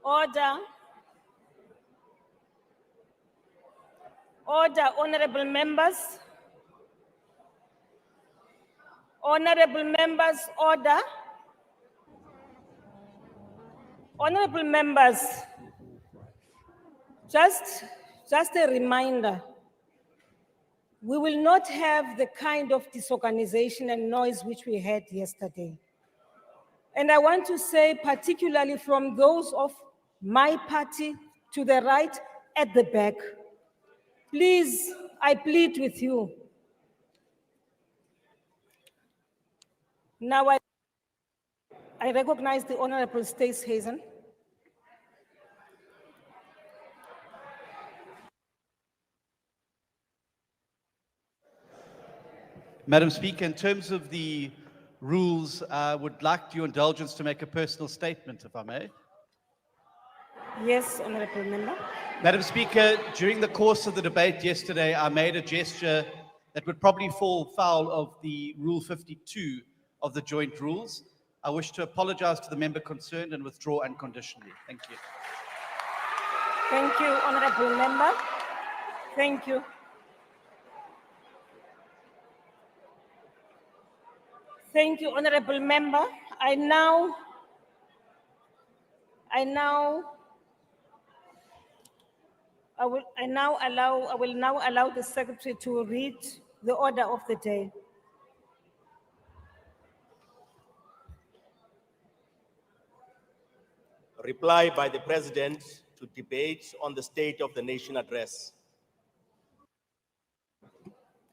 Order. Order, honorable members. Honorable members, order. Honorable members, just a reminder, we will not have the kind of disorganization and noise which we had yesterday. And I want to say, particularly from those of my party to the right at the back, please, I plead with you. Now I recognize the Honorable Stace Hazen. Madam Speaker, in terms of the rules, I would like your indulgence to make a personal statement, if I may. Yes, Honorable Member. Madam Speaker, during the course of the debate yesterday, I made a gesture that would probably fall foul of the Rule 52 of the joint rules. I wish to apologize to the member concerned and withdraw unconditionally. Thank you. Thank you, Honorable Member. Thank you. Thank you, Honorable Member. I will now allow the Secretary to read the order of the day. Reply by the President to debate on the State of the Nation address.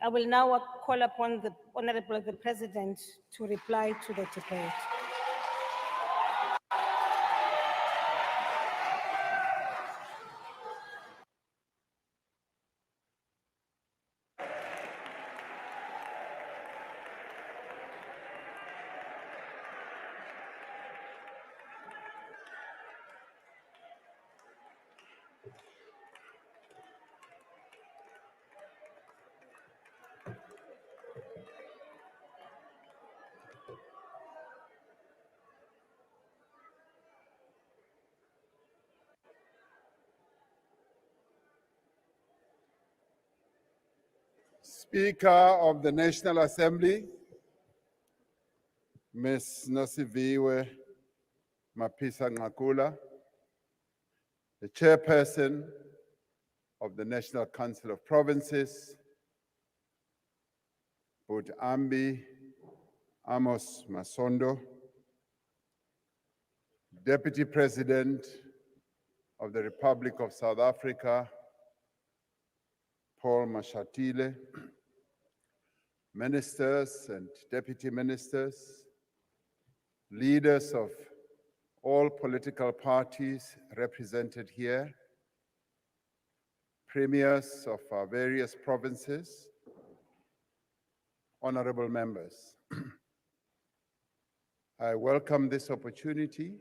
I will now call upon the Honorable President to reply to the debate. Speaker of the National Assembly, Ms. Nosiviwe Mapisa Ngakula, the Chairperson of the National Council of Provinces, Bud Ambi Amos Masondo, Deputy President of the Republic of South Africa, Paul Mashatile, ministers and deputy ministers, leaders of all political parties represented here, premiers of our various provinces, honorable members. I welcome this opportunity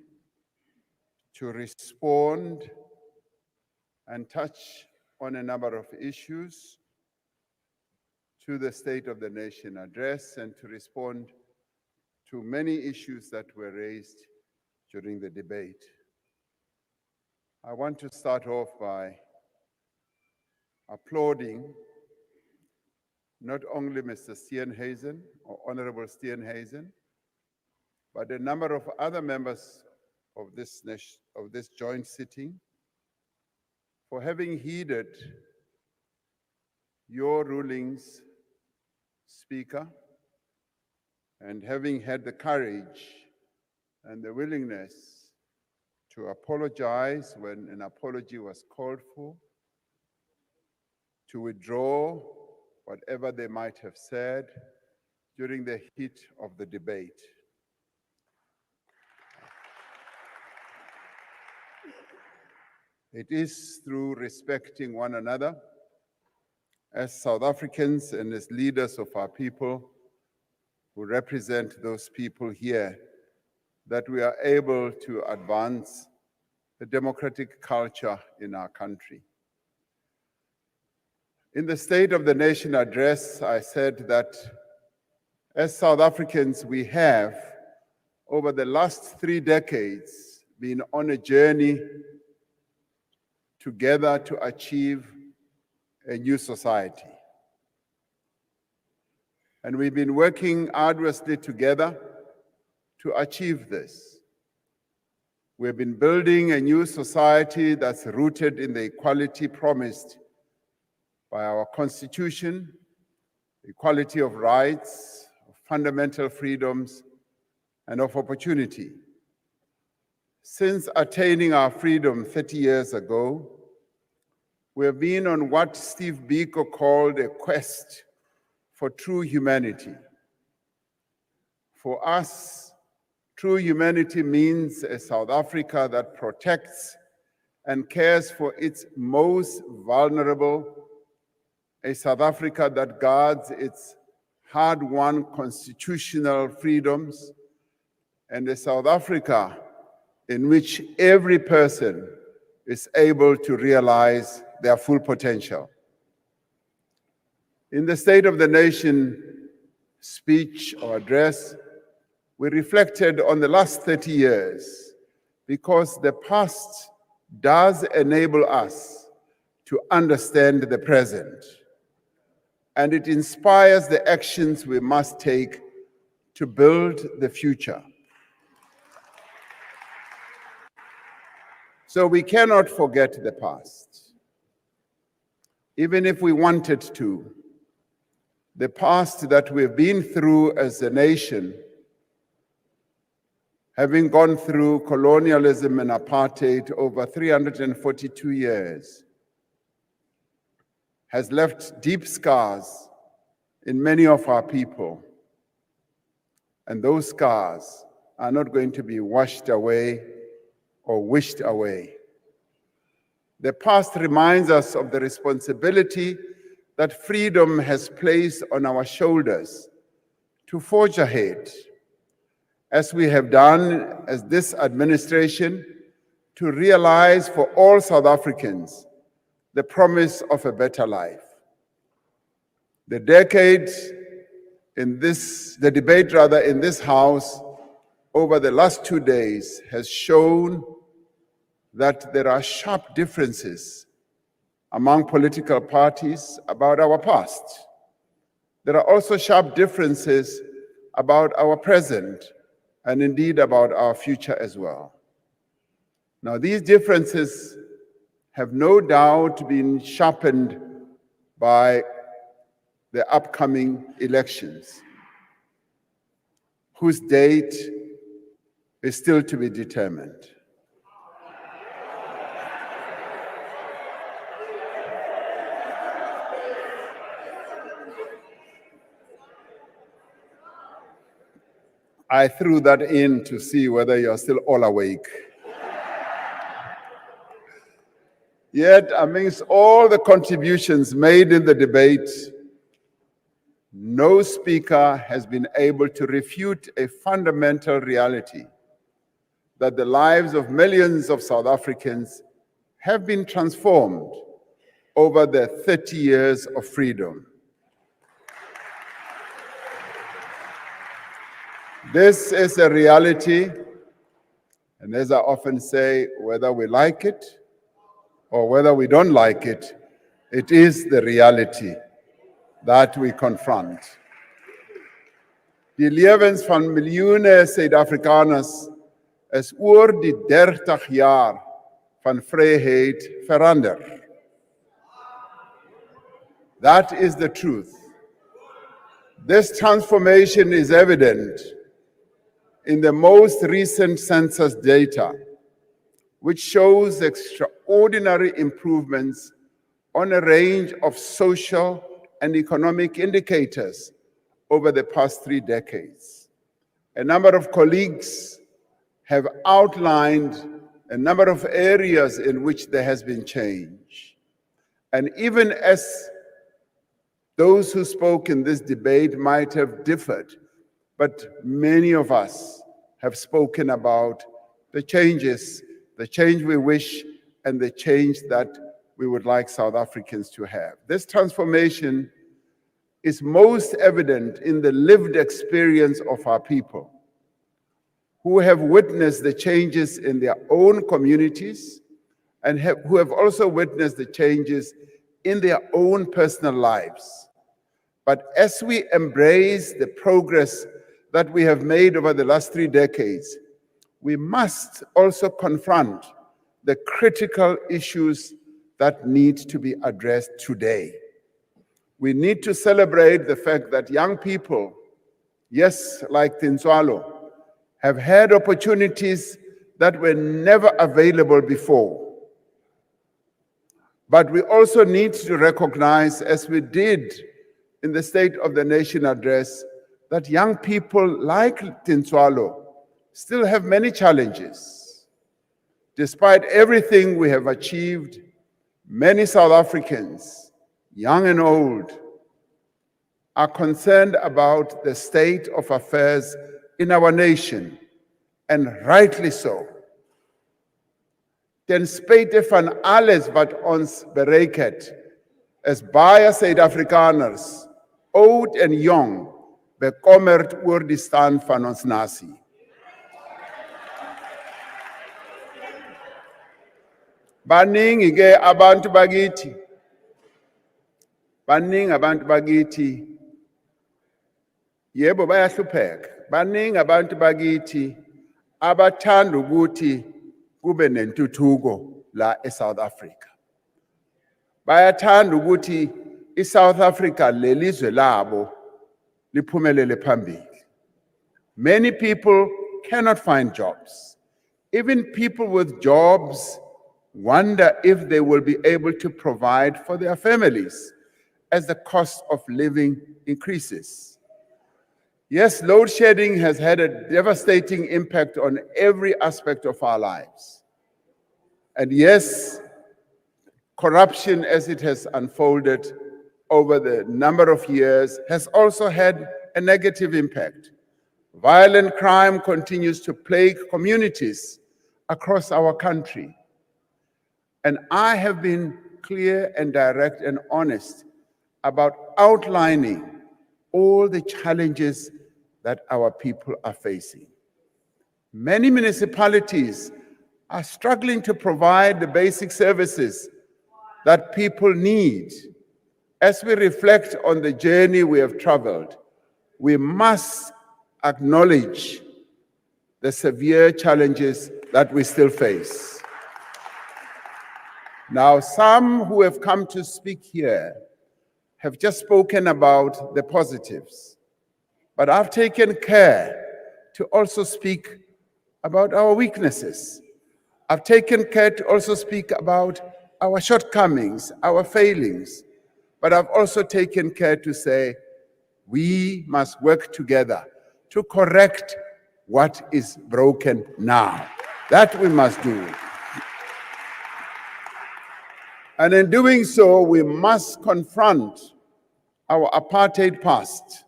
to respond and touch on a number of issues to the State of the Nation address and to respond to many issues that were raised during the debate. I want to start off by applauding not only Mr. Steenhuisen or Honorable Steenhuisen, but a number of other members of this joint sitting for having heeded your rulings, Speaker, and having had the courage and the willingness to apologize when an apology was called for, to withdraw whatever they might have said during the heat of the debate. It is through respecting one another as South Africans and as leaders of our people who represent those people here that we are able to advance the democratic culture in our country. In the State of the Nation address, I said that as South Africans, we have, over the last 3 decades, been on a journey together to achieve a new society. And we've been working arduously together to achieve this. We've been building a new society that's rooted in the equality promised by our Constitution, equality of rights, of fundamental freedoms, and of opportunity. Since attaining our freedom 30 years ago, we have been on what Steve Biko called a quest for true humanity. For us, true humanity means a South Africa that protects and cares for its most vulnerable, a South Africa that guards its hard-won constitutional freedoms, and a South Africa in which every person is able to realize their full potential. In the State of the Nation speech or address, we reflected on the last 30 years because the past does enable us to understand the present, and it inspires the actions we must take to build the future. So we cannot forget the past, even if we wanted to. The past that we've been through as a nation, having gone through colonialism and apartheid over 342 years, has left deep scars in many of our people. And those scars are not going to be washed away or wished away. The past reminds us of the responsibility that freedom has placed on our shoulders to forge ahead, as we have done as this administration, to realize for all South Africans the promise of a better life. The debate in this House over the last 2 days has shown that there are sharp differences among political parties about our past. There are also sharp differences about our present and indeed about our future as well. Now, these differences have no doubt been sharpened by the upcoming elections, whose date is still to be determined. I threw that in to see whether you're still all awake. Yet, amidst all the contributions made in the debate, no speaker has been able to refute a fundamental reality that the lives of millions of South Africans have been transformed over the 30 years of freedom. This is a reality, and as I often say, whether we like it or whether we don't like it, it is the reality that we confront. Die lewens van miljoene Suid-Afrikaners is oor die 30 jaar van vryheid verander. That is the truth. This transformation is evident in the most recent census data, which shows extraordinary improvements on a range of social and economic indicators over the past 3 decades. A number of colleagues have outlined a number of areas in which there has been change. And even as those who spoke in this debate might have differed, but many of us have spoken about the changes, the change we wish, and the change that we would like South Africans to have. This transformation is most evident in the lived experience of our people. who have witnessed the changes in their own communities and who have also witnessed the changes in their own personal lives. But as we embrace the progress that we have made over the last 3 decades, we must also confront the critical issues that need to be addressed today. We need to celebrate the fact that young people, yes, like Tinswalo, have had opportunities that were never available before. But we also need to recognize, as we did in the State of the Nation address, that young people like Tinswalo still have many challenges. Despite everything we have achieved, many South Africans, young and old, are concerned about the state of affairs in our nation, and rightly so. Ten spite van alles wat ons bereik het, is baie Suid-Afrikaners, oud en jong, bekommerd oor die stand van ons nasie. Baningi ke abantu bakithi, yebo bayahlupheka. Baningi abantu bakithi abathanda ukuthi kube nentuthuko la eSouth Africa. Bayathanda ukuthi iSouth Africa lelizwe labo liphumelele phambili. Many people cannot find jobs. Even people with jobs wonder if they will be able to provide for their families as the cost of living increases. Yes, load shedding has had a devastating impact on every aspect of our lives. And yes, corruption, as it has unfolded over the number of years, has also had a negative impact. Violent crime continues to plague communities across our country. And I have been clear and direct and honest about outlining all the challenges that our people are facing. Many municipalities are struggling to provide the basic services that people need. As we reflect on the journey we have traveled, we must acknowledge the severe challenges that we still face. Now, some who have come to speak here have just spoken about the positives, but I've taken care to also speak about our weaknesses. I've taken care to also speak about our shortcomings, our failings, but I've also taken care to say we must work together to correct what is broken now. That we must do. And in doing so, we must confront our apartheid past,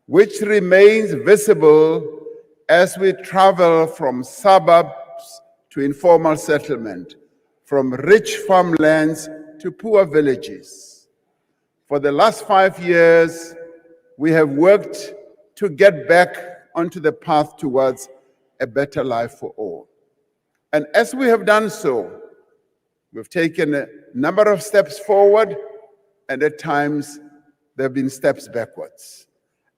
which remains visible as we travel from suburbs to informal settlement, from rich farmlands to poor villages. For the last 5 years, we have worked to get back onto the path towards a better life for all. And as we have done so, we've taken a number of steps forward, and at times there have been steps backwards.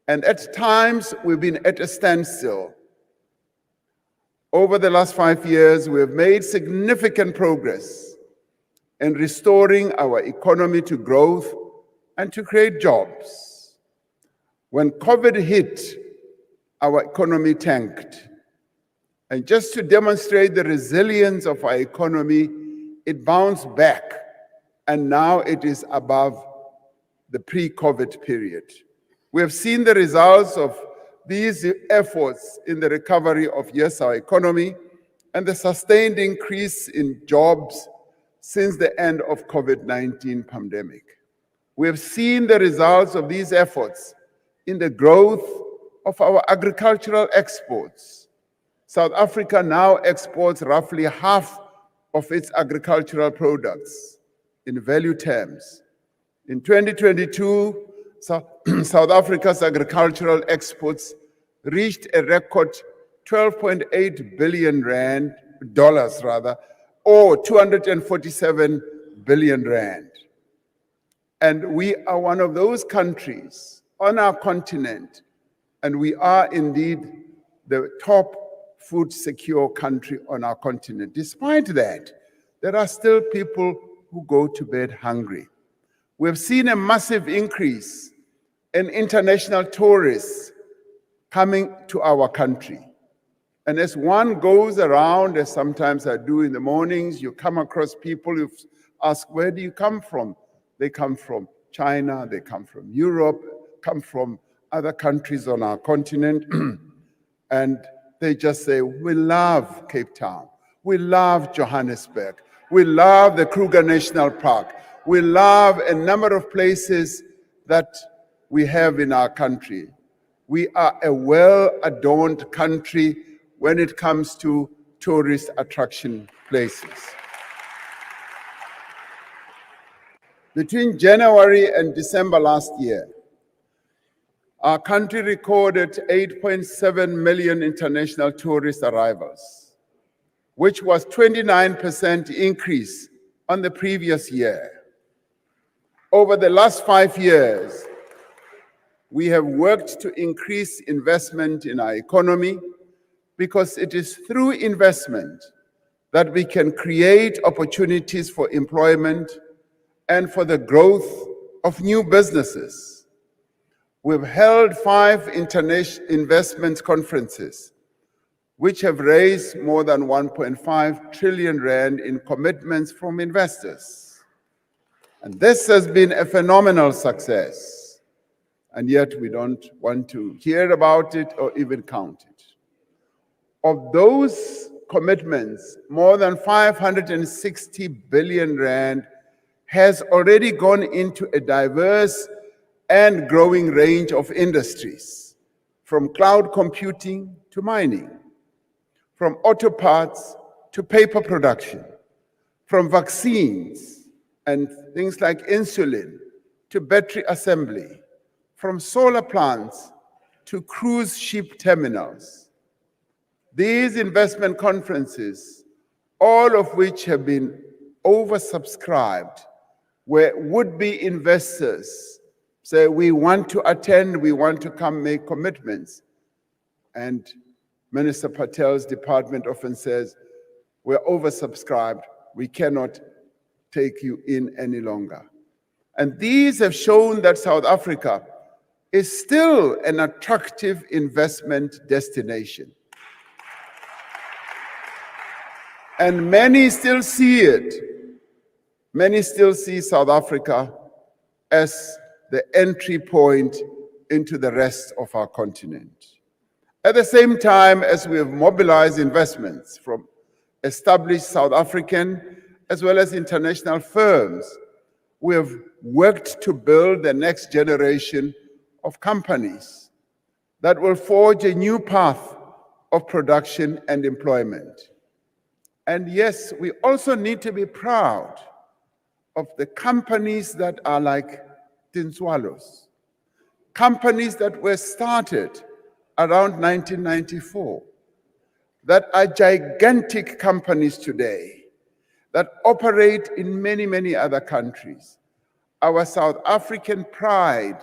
And at times we've been at a standstill. Over the last 5 years, we have made significant progress in restoring our economy to growth and to create jobs. When COVID hit, our economy tanked. And just to demonstrate the resilience of our economy, it bounced back, and now it is above the pre-COVID period. We have seen the results of these efforts in the recovery of, yes, our economy and the sustained increase in jobs since the end of COVID-19 pandemic. We have seen the results of these efforts in the growth of our agricultural exports. South Africa now exports roughly half of its agricultural products in value terms. In 2022, South Africa's agricultural exports reached a record 12.8 billion rand, dollars rather, or 247 billion rand. And we are one of those countries on our continent, and we are indeed the top food secure country on our continent. Despite that, there are still people who go to bed hungry. We've seen a massive increase in international tourists coming to our country. And as one goes around, as sometimes I do in the mornings, you come across people who ask, where do you come from? They come from China, they come from Europe, come from other countries on our continent. And they just say, we love Cape Town. We love Johannesburg. We love the Kruger National Park. We love a number of places that we have in our country. We are a well-adorned country when it comes to tourist attraction places. Between January and December last year, our country recorded 8.7 million international tourist arrivals, which was 29% increase on the previous year. Over the last 5 years, we have worked to increase investment in our economy because it is through investment that we can create opportunities for employment and for the growth of new businesses. We've held 5 international investment conferences, which have raised more than 1.5 trillion rand in commitments from investors. And this has been a phenomenal success. And yet we don't want to hear about it or even count it. Of those commitments, more than 560 billion rand has already gone into a diverse and growing range of industries, from cloud computing to mining, from auto parts to paper production, from vaccines and things like insulin to battery assembly, from solar plants to cruise ship terminals. These investment conferences, all of which have been oversubscribed, where would-be investors say, we want to attend, we want to come make commitments. And Minister Patel's department often says, we're oversubscribed, we cannot take you in any longer. And these have shown that South Africa is still an attractive investment destination. And many still see it. Many still see South Africa as the entry point into the rest of our continent. At the same time as we have mobilized investments from established South African as well as international firms, we have worked to build the next generation of companies that will forge a new path of production and employment. And yes, we also need to be proud of the companies that are like Tinswalos, companies that were started around 1994, that are gigantic companies today, that operate in many, many other countries. Our South African pride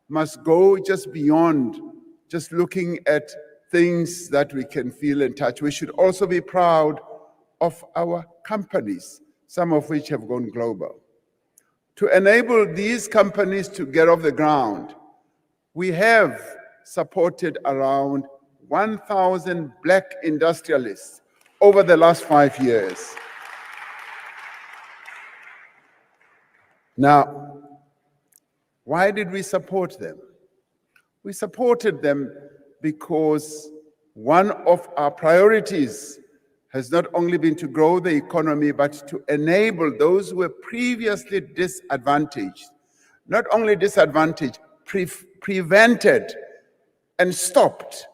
must go just beyond just looking at things that we can feel and touch. We should also be proud of our companies, some of which have gone global. To enable these companies to get off the ground, we have supported around 1,000 Black industrialists over the last 5 years. Now, why did we support them? We supported them because one of our priorities has not only been to grow the economy, but to enable those who were previously disadvantaged, not only disadvantaged, prevented and stopped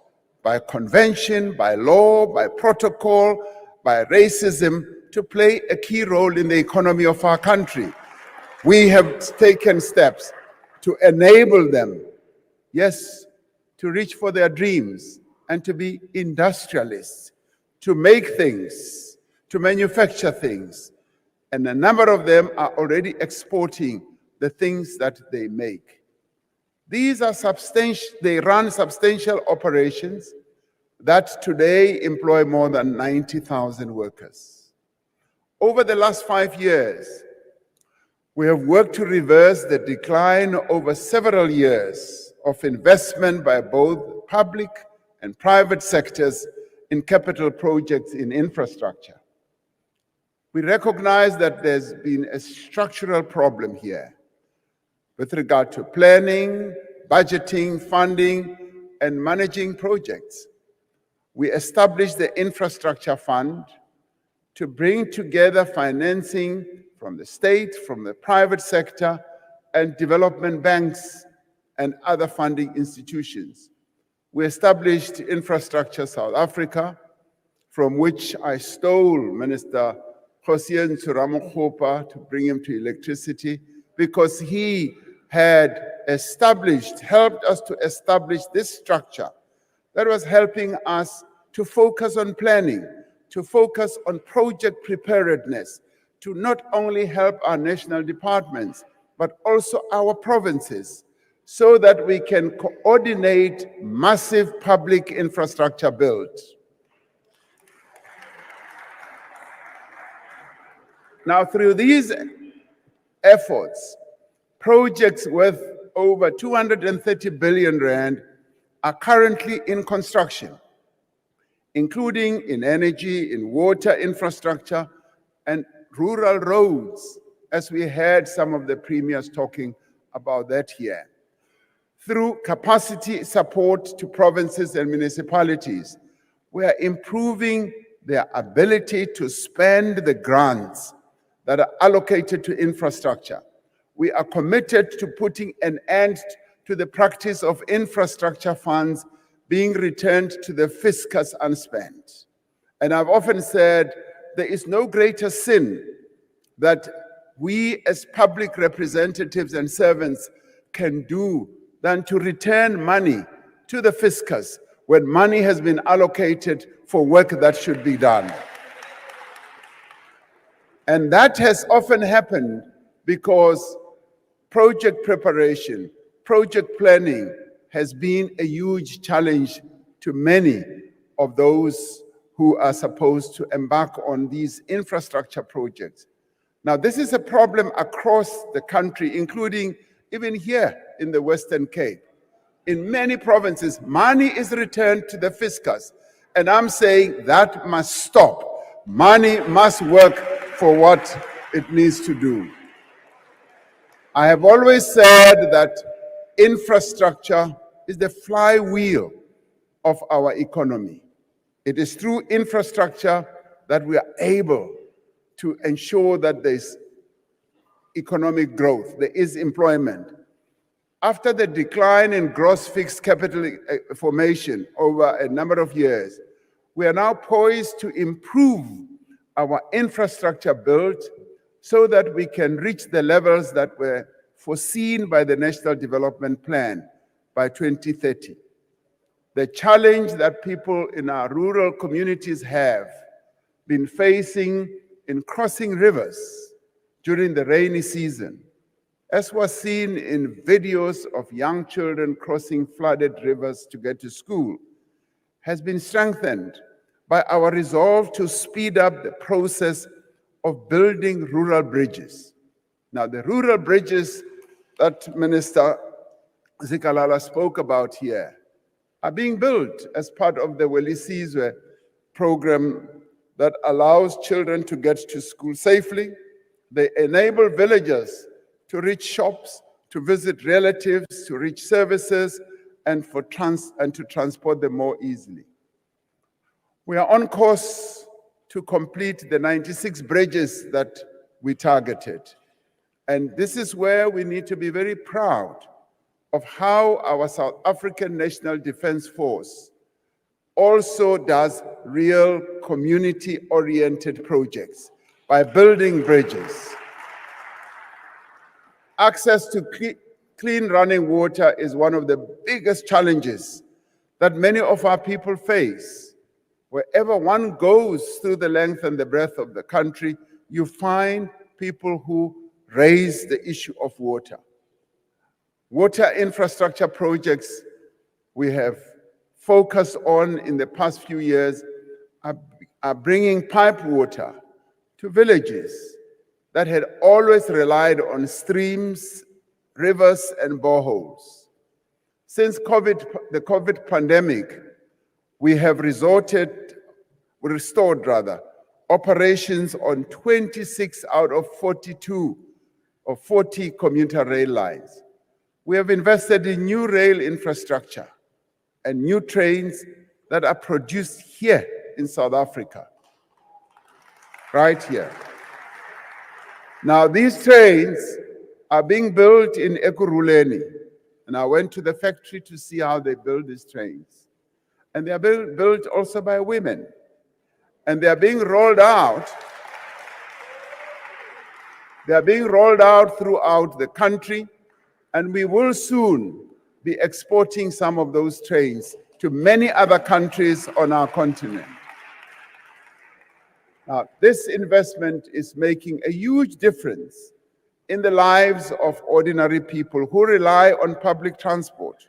by convention, by law, by protocol, by racism, to play a key role in the economy of our country. We have taken steps to enable them, yes, to reach for their dreams, and to be industrialists, to make things, to manufacture things. And a number of them are already exporting the things that they make. These are they run substantial operations that today employ more than 90,000 workers. Over the last 5 years, we have worked to reverse the decline over several years of investment by both public and private sectors in capital projects in infrastructure. We recognize that there's been a structural problem here with regard to planning, budgeting, funding, and managing projects. We established the Infrastructure Fund to bring together financing from the state, from the private sector, and development banks and other funding institutions. We established Infrastructure South Africa, from which I stole Minister Cyril Ramaphosa to bring him to electricity, because he had helped us to establish this structure that was helping us to focus on planning, to focus on project preparedness, to not only help our national departments, but also our provinces, so that we can coordinate massive public infrastructure build. Now, through these efforts, projects worth over 230 billion rand are currently in construction, including in energy, in water infrastructure, and rural roads, as we heard some of the premiers talking about that here. Through capacity support to provinces and municipalities, we are improving their ability to spend the grants that are allocated to infrastructure. We are committed to putting an end to the practice of infrastructure funds being returned to the fiscus unspent. And I've often said there is no greater sin that we as public representatives and servants can do than to return money to the fiscus when money has been allocated for work that should be done. And that has often happened because project preparation, project planning has been a huge challenge to many of those who are supposed to embark on these infrastructure projects. Now, this is a problem across the country, including even here in the Western Cape. In many provinces, money is returned to the fiscus, and I'm saying that must stop. Money must work for what it needs to do. I have always said that infrastructure is the flywheel of our economy. It is through infrastructure that we are able to ensure that there's economic growth, there is employment. After the decline in gross fixed capital formation over a number of years, we are now poised to improve our infrastructure build so that we can reach the levels that were foreseen by the National Development Plan by 2030. The challenge that people in our rural communities have been facing in crossing rivers during the rainy season, as was seen in videos of young children crossing flooded rivers to get to school, has been strengthened by our resolve to speed up the process of building rural bridges. Now, the rural bridges that Minister Zikalala spoke about here are being built as part of the Welisizwe program that allows children to get to school safely. They enable villagers to reach shops, to visit relatives, to reach services, and to transport them more easily. We are on course to complete the 96 bridges that we targeted. And this is where we need to be very proud of how our South African National Defence Force also does real community-oriented projects by building bridges. Access to clean running water is one of the biggest challenges that many of our people face. Wherever one goes through the length and the breadth of the country, you find people who raise the issue of water. Water infrastructure projects we have focused on in the past few years are bringing pipe water to villages that had always relied on streams, rivers, and boreholes. Since the COVID pandemic, we have restored operations on 26 out of 42 or 40 commuter rail lines. We have invested in new rail infrastructure and new trains that are produced here in South Africa, right here. Now, these trains are being built in Ekurhuleni, and I went to the factory to see how they build these trains. And they are built also by women. And they are being rolled out. They are being rolled out throughout the country, and we will soon be exporting some of those trains to many other countries on our continent. Now, this investment is making a huge difference in the lives of ordinary people who rely on public transport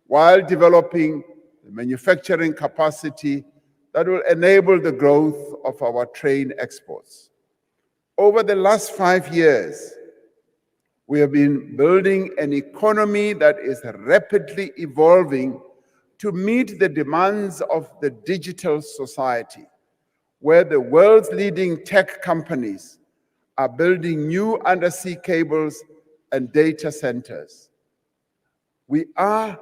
while developing the manufacturing capacity that will enable the growth of our train exports. Over the last 5 years, we have been building an economy that is rapidly evolving to meet the demands of the digital society, where the world's leading tech companies are building new undersea cables and data centers. We are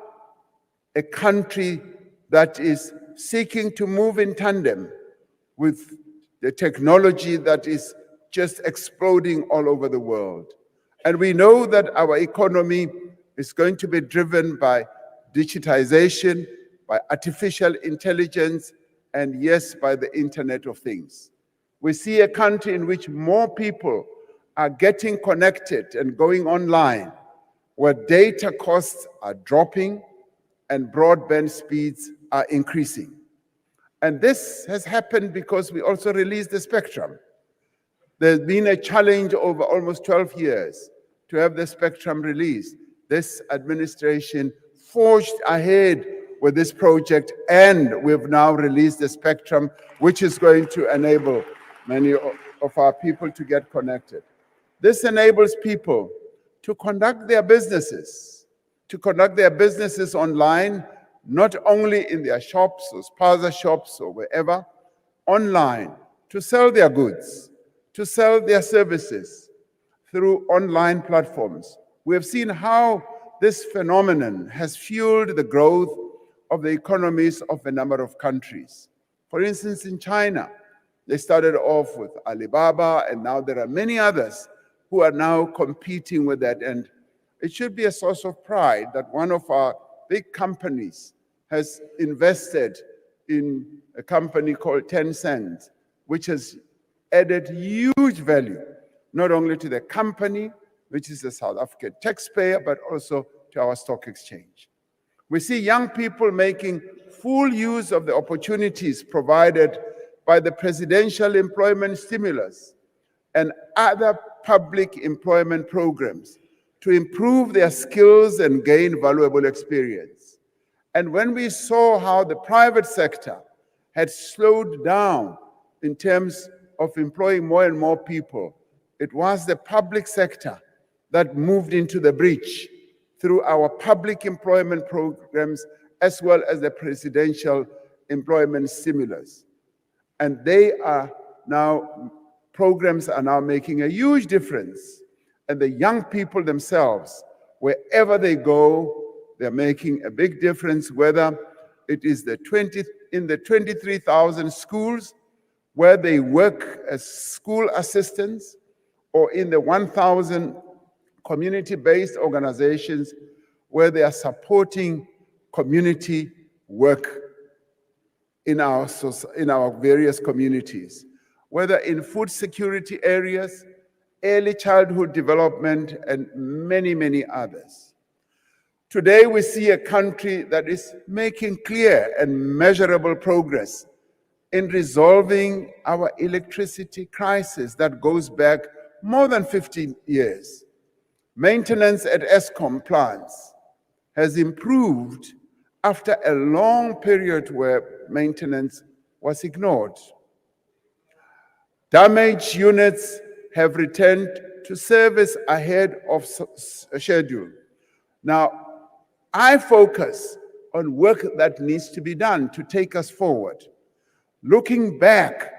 a country that is seeking to move in tandem with the technology that is just exploding all over the world. And we know that our economy is going to be driven by digitization, by artificial intelligence, and yes, by the Internet of Things. We see a country in which more people are getting connected and going online, where data costs are dropping and broadband speeds are increasing. And this has happened because we also released the spectrum. There's been a challenge over almost 12 years to have the spectrum released. This administration forged ahead with this project, and we've now released the spectrum, which is going to enable many of our people to get connected. This enables people to conduct their businesses online, not only in their shops or spaza shops or wherever, online, to sell their goods, to sell their services through online platforms. We have seen how this phenomenon has fueled the growth of the economies of a number of countries. For instance, in China, they started off with Alibaba, and now there are many others who are now competing with that. And it should be a source of pride that one of our big companies has invested in a company called Tencent, which has added huge value, not only to the company, which is a South African taxpayer, but also to our stock exchange. We see young people making full use of the opportunities provided by the presidential employment stimulus and other public employment programs to improve their skills and gain valuable experience. And when we saw how the private sector had slowed down in terms of employing more and more people, it was the public sector that moved into the breach through our public employment programs as well as the presidential employment stimulus. And programs are now making a huge difference. And the young people themselves, wherever they go, they're making a big difference, whether it is in the 23,000 schools where they work as school assistants, or in the 1,000 community-based organizations where they are supporting community work in our various communities, whether in food security areas, early childhood development, and many, many others. Today, we see a country that is making clear and measurable progress in resolving our electricity crisis that goes back more than 15 years. Maintenance at ESCOM plants has improved after a long period where maintenance was ignored. Damaged units have returned to service ahead of schedule. Now, I focus on work that needs to be done to take us forward. Looking back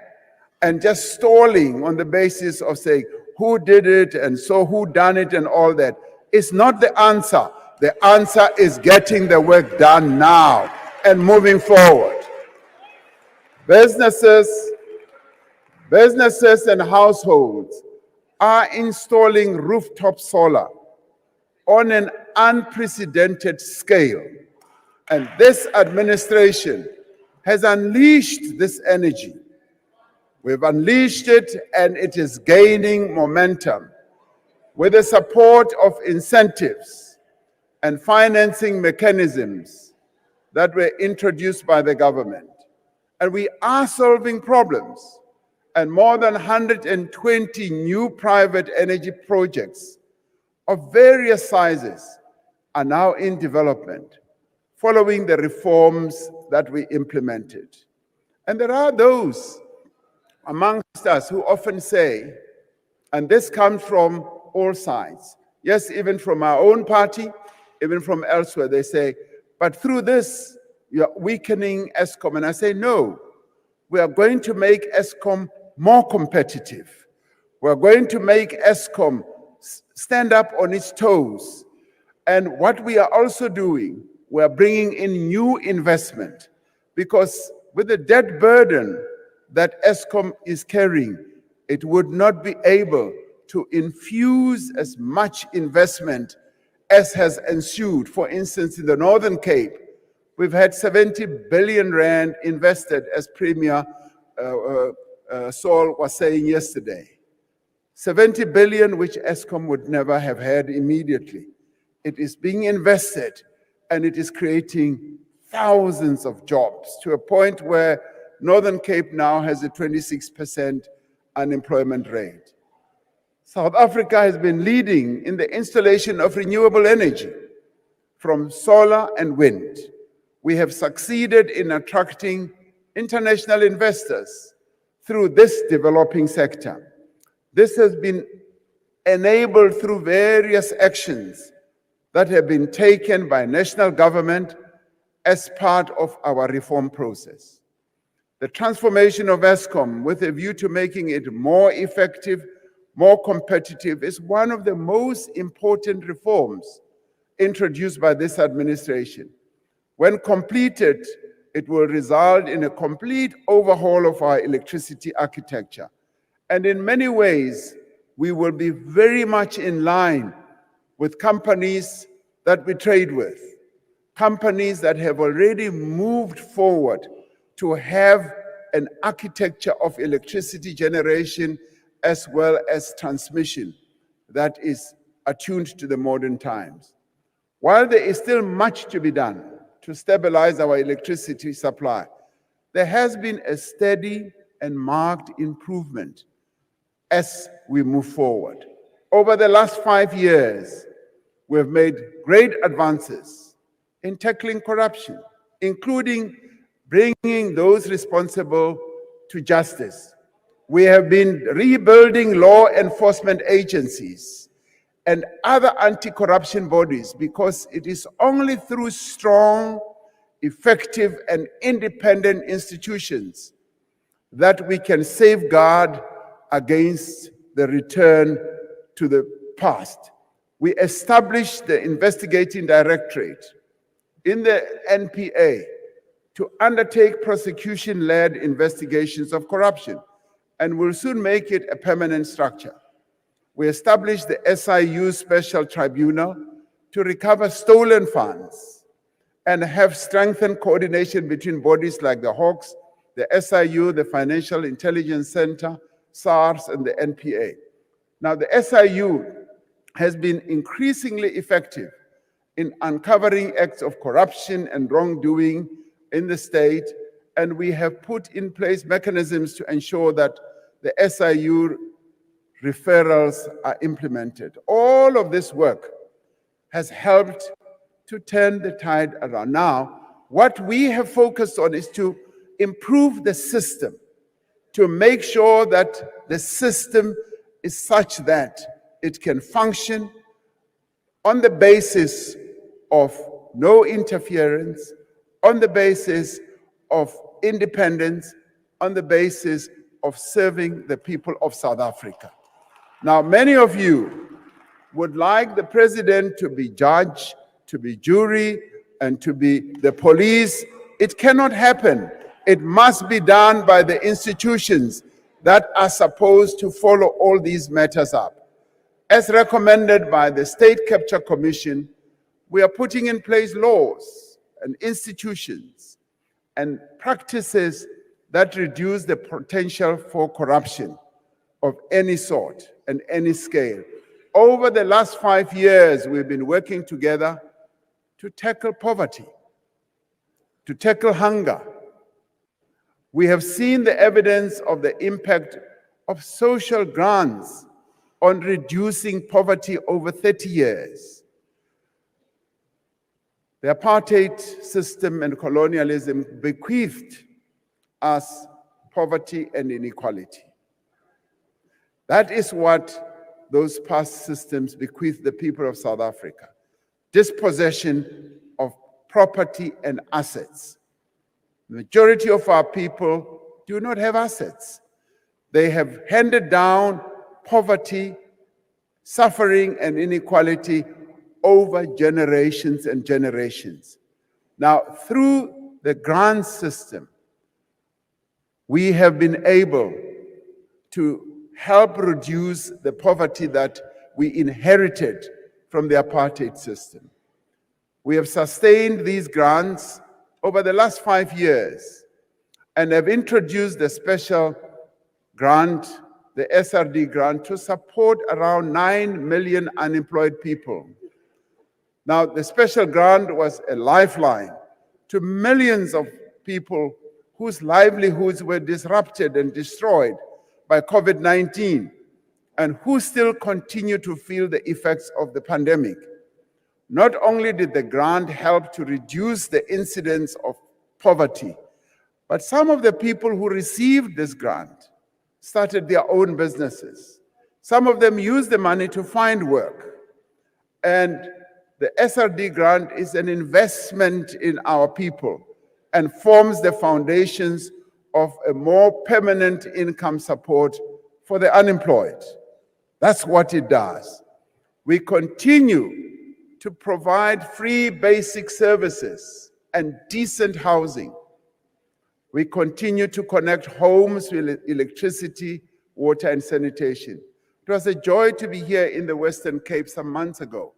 and just stalling on the basis of saying who did it and so who done it and all that is not the answer. The answer is getting the work done now and moving forward. Businesses and households are installing rooftop solar on an unprecedented scale. And this administration has unleashed this energy. We've unleashed it and it is gaining momentum with the support of incentives and financing mechanisms that were introduced by the government. And we are solving problems. And more than 120 new private energy projects of various sizes are now in development following the reforms that we implemented. And there are those amongst us who often say, and this comes from all sides, yes, even from our own party, even from elsewhere, they say, but through this, you're weakening ESCOM. And I say, no, we are going to make ESCOM more competitive. We're going to make ESCOM stand up on its toes. And what we are also doing, we're bringing in new investment, because with the debt burden that ESCOM is carrying, it would not be able to infuse as much investment as has ensued. For instance, in the Northern Cape, we've had 70 billion rand invested, as Premier Saul was saying yesterday. 70 billion, which ESCOM would never have had immediately. It is being invested, and it is creating thousands of jobs to a point where Northern Cape now has a 26% unemployment rate. South Africa has been leading in the installation of renewable energy from solar and wind. We have succeeded in attracting international investors through this developing sector. This has been enabled through various actions that have been taken by national government as part of our reform process. The transformation of ESCOM with a view to making it more effective, more competitive, is one of the most important reforms introduced by this administration. When completed, it will result in a complete overhaul of our electricity architecture. And in many ways, we will be very much in line with companies that we trade with, companies that have already moved forward to have an architecture of electricity generation as well as transmission that is attuned to the modern times. While there is still much to be done to stabilize our electricity supply, there has been a steady and marked improvement as we move forward. Over the last 5 years, we have made great advances in tackling corruption, including bringing those responsible to justice. We have been rebuilding law enforcement agencies and other anti-corruption bodies, because it is only through strong, effective, and independent institutions that we can safeguard against the return to the past. We established the investigating directorate in the NPA to undertake prosecution-led investigations of corruption, and will soon make it a permanent structure. We established the SIU Special Tribunal to recover stolen funds and have strengthened coordination between bodies like the Hawks, the SIU, the Financial Intelligence Center, SARS, and the NPA. Now, the SIU has been increasingly effective in uncovering acts of corruption and wrongdoing in the state, and we have put in place mechanisms to ensure that the SIU referrals are implemented. All of this work has helped to turn the tide around. Now, what we have focused on is to improve the system, to make sure that the system is such that it can function on the basis of no interference, on the basis of independence, on the basis of serving the people of South Africa. Now, many of you would like the president to be judge, to be jury, and to be the police. It cannot happen. It must be done by the institutions that are supposed to follow all these matters up. As recommended by the State Capture Commission, we are putting in place laws and institutions and practices that reduce the potential for corruption of any sort and any scale. Over the last 5 years, we've been working together to tackle poverty, to tackle hunger. We have seen the evidence of the impact of social grants on reducing poverty over 30 years. The apartheid system and colonialism bequeathed us poverty and inequality. That is what those past systems bequeathed the people of South Africa. Dispossession of property and assets. The majority of our people do not have assets. They have handed down poverty, suffering, and inequality over generations and generations. Now, through the grant system, we have been able to help reduce the poverty that we inherited from the apartheid system. We have sustained these grants over the last 5 years and have introduced the special grant, the SRD grant, to support around 9 million unemployed people. Now, the special grant was a lifeline to millions of people whose livelihoods were disrupted and destroyed by COVID-19 and who still continue to feel the effects of the pandemic. Not only did the grant help to reduce the incidence of poverty, but some of the people who received this grant started their own businesses. Some of them used the money to find work. And the SRD grant is an investment in our people and forms the foundations of a more permanent income support for the unemployed. That's what it does. We continue to provide free basic services and decent housing. We continue to connect homes with electricity, water, and sanitation. It was a joy to be here in the Western Cape some months ago,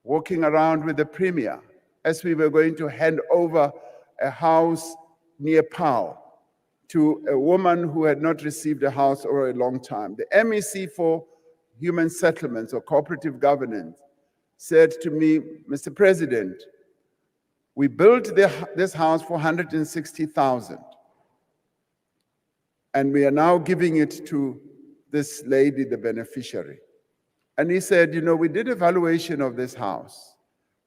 walking around with the Premier as we were going to hand over a house near Pau to a woman who had not received a house for a long time. The MEC for Human Settlements or Cooperative Governance said to me, Mr. President, we built this house for 160,000, and we are now giving it to this lady, the beneficiary. And he said, you know, we did evaluation of this house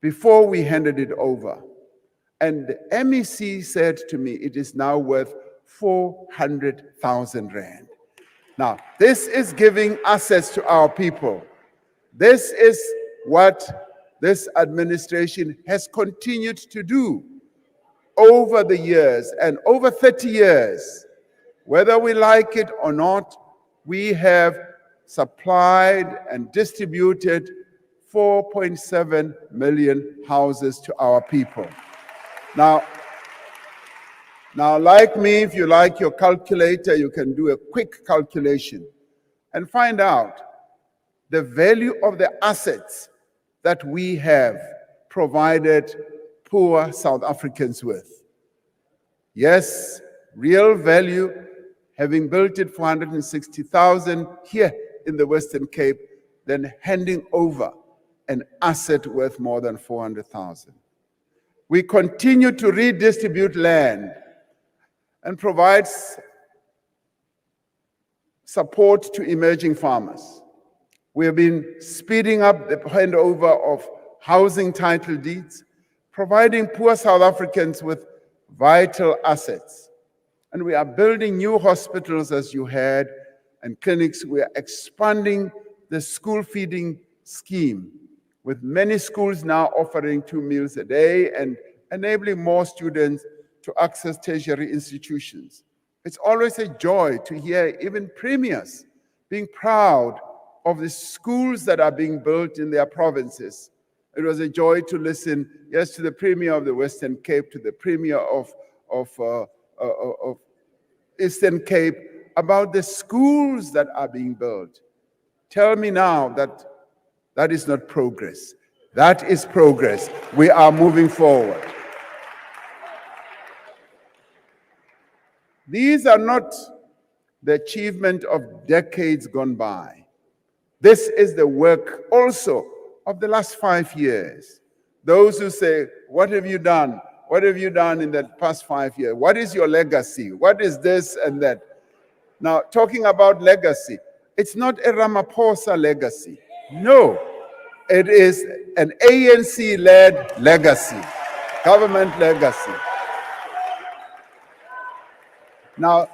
before we handed it over. And the MEC said to me, it is now worth 400,000 rand. Now, this is giving assets to our people. This is what this administration has continued to do over the years, and over 30 years. Whether we like it or not, we have supplied and distributed 4.7 million houses to our people. Now, like me, if you like your calculator, you can do a quick calculation and find out the value of the assets that we have provided poor South Africans with. Yes, real value, having built it for 160,000 here in the Western Cape, then handing over an asset worth more than 400,000. We continue to redistribute land and provide support to emerging farmers. We have been speeding up the handover of housing title deeds, providing poor South Africans with vital assets. And we are building new hospitals, as you heard, and clinics. We are expanding the school feeding scheme, with many schools now offering 2 meals a day and enabling more students to access tertiary institutions. It's always a joy to hear even premiers being proud of the schools that are being built in their provinces. It was a joy to listen, yes, to the Premier of the Western Cape, to the Premier of Eastern Cape, about the schools that are being built. Tell me now that that is not progress. That is progress. We are moving forward. These are not the achievement of decades gone by. This is the work also of the last 5 years. Those who say, what have you done? What have you done in the past 5 years? What is your legacy? What is this and that? Now, talking about legacy, it's not a Ramaphosa legacy. No, it is an ANC-led legacy, government legacy. Now,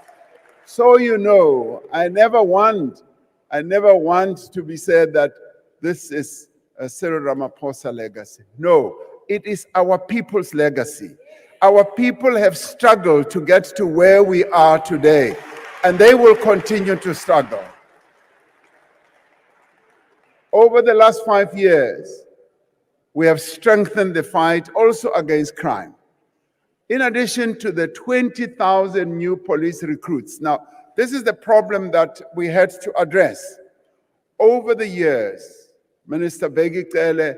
so you know, I never want to be said that this is a Cyril Ramaphosa legacy. No, it is our people's legacy. Our people have struggled to get to where we are today, and they will continue to struggle. Over the last 5 years, we have strengthened the fight also against crime. In addition to the 20,000 new police recruits. Now, this is the problem that we had to address. Over the years, Minister Bheki Cele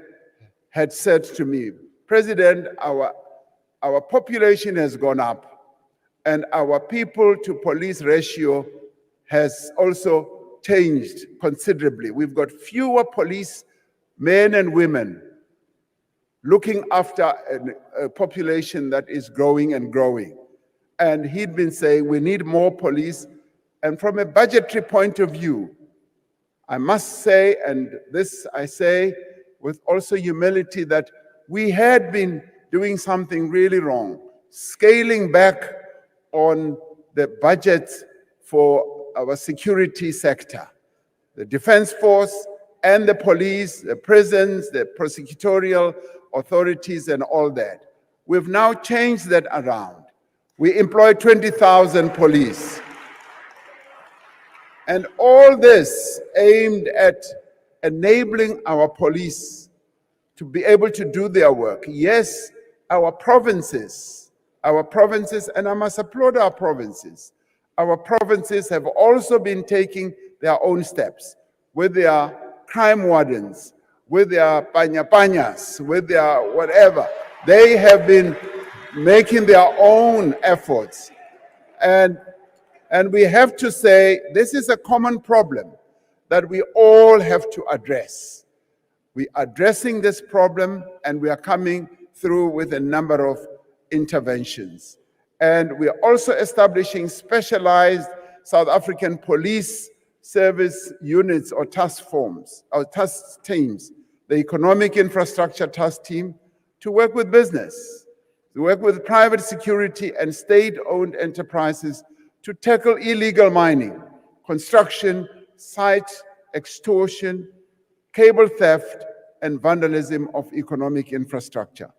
had said to me, President, our population has gone up and our people to police ratio has also changed considerably. We've got fewer police men and women looking after a population that is growing and growing. And he'd been saying we need more police. And from a budgetary point of view, I must say, and this I say with also humility, that we had been doing something really wrong, scaling back on the budget for our security sector, the defense force and the police, the prisons, the prosecutorial authorities and all that. We've now changed that around. We employ 20,000 police. And all this aimed at enabling our police to be able to do their work. Yes, our provinces, and I must applaud our provinces have also been taking their own steps with their crime wardens, with their panyas, with their whatever. They have been making their own efforts. And we have to say, this is a common problem that we all have to address. We're addressing this problem and we are coming through with a number of interventions. And we are also establishing specialized South African police service units or task forms, or task teams, the Economic Infrastructure Task Team, to work with business, to work with private security and state-owned enterprises to tackle illegal mining, construction, site extortion, cable theft, and vandalism of economic infrastructure.